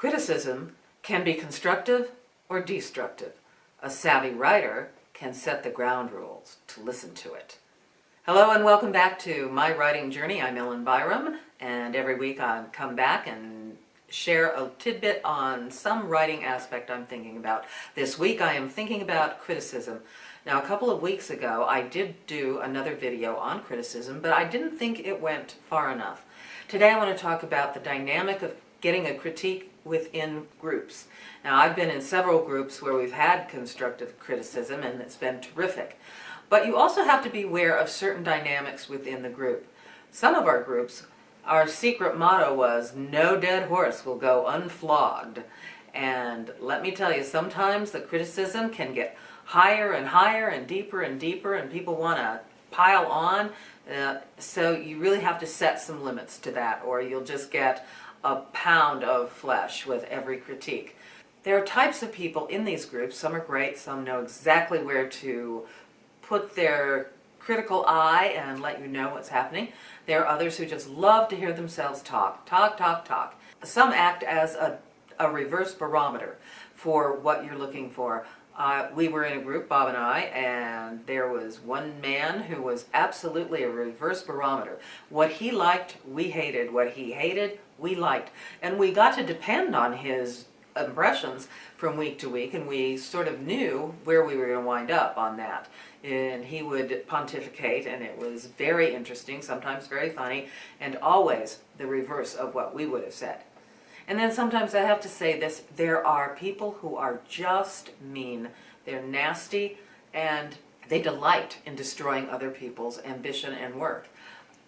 Criticism can be constructive or destructive. A savvy writer can set the ground rules to listen to it. Hello and welcome back to my writing journey. I'm Byerrum, and every week I come back and share a tidbit on some writing aspect I'm thinking about. This week I am thinking about criticism. Now, a couple of weeks ago I did do another video on criticism, but I didn't think it went far enough. Today I want to talk about the dynamic of getting a critique within groups. Now, I've been in several groups where we've had constructive criticism and it's been terrific. But you also have to be aware of certain dynamics within the group. Some of our groups, our secret motto was, no dead horse will go unflogged. And let me tell you, sometimes the criticism can get higher and higher and deeper and people want to pile on. So you really have to set some limits to that, or you'll just get a pound of flesh with every critique. There are types of people in these groups. Some are great, some know exactly where to put their critical eye and let you know what's happening. There are others who just love to hear themselves talk. Some act as a reverse barometer for what you're looking for. We were in a group, Bob and I, and there was one man who was absolutely a reverse barometer. What he liked, we hated. What he hated, we liked. And we got to depend on his impressions from week to week, and we sort of knew where we were going to wind up on that. And he would pontificate, and it was very interesting, sometimes very funny, and always the reverse of what we would have said. And then sometimes I have to say this, there are people who are just mean. They're nasty, and they delight in destroying other people's ambition and work.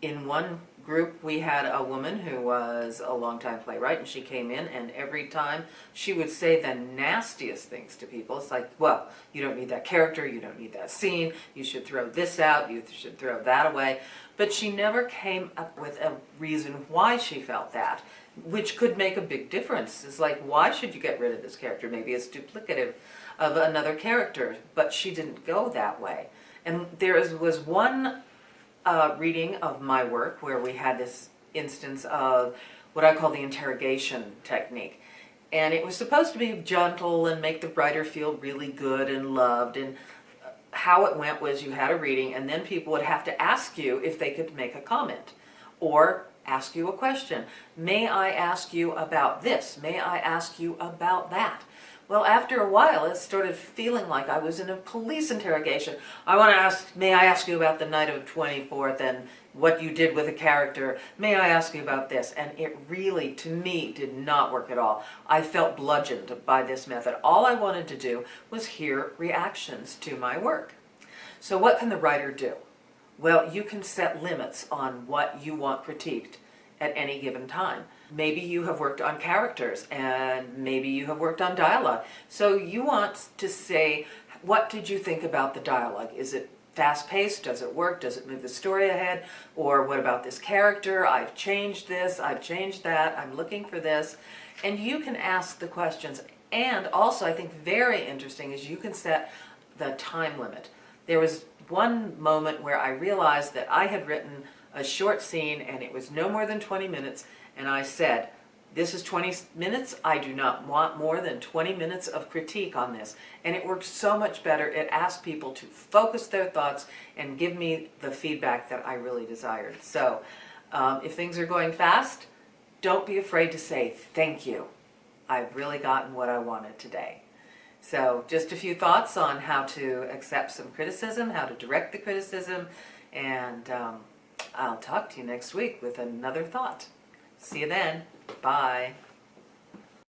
In one group, we had a woman who was a longtime playwright, and she came in, and every time she would say the nastiest things to people. It's like, well, you don't need that character, you don't need that scene, you should throw this out, you should throw that away. But she never came up with a reason why she felt that, which could make a big difference. It's like, why should you get rid of this character? Maybe it's duplicative of another character, but she didn't go that way. And there was one reading of my work where we had this instance of what I call the interrogation technique. And it was supposed to be gentle and make the writer feel really good and loved. And how it went was you had a reading, and then people would have to ask you if they could make a comment or ask you a question. May I ask you about this? May I ask you about that? Well, after a while, it started feeling like I was in a police interrogation. May I ask you about the night of 24th and what you did with a character? May I ask you about this? And it really, to me, did not work at all. I felt bludgeoned by this method. All I wanted to do was hear reactions to my work. So what can the writer do? Well, you can set limits on what you want critiqued at any given time. Maybe you have worked on characters, and maybe you have worked on dialogue. So you want to say, what did you think about the dialogue? Is it fast-paced? Does it work? Does it move the story ahead? Or what about this character? I've changed this, I've changed that, I'm looking for this. And you can ask the questions. And also, I think very interesting is you can set the time limit. There was one moment where I realized that I had written a short scene and it was no more than 20 minutes, and I said, this is 20 minutes, I do not want more than 20 minutes of critique on this. And it worked so much better. It asked people to focus their thoughts and give me the feedback that I really desired. So if things are going fast, don't be afraid to say, thank you. I've really gotten what I wanted today. So just a few thoughts on how to accept some criticism, how to direct the criticism, and I'll talk to you next week with another thought. See you then. Bye.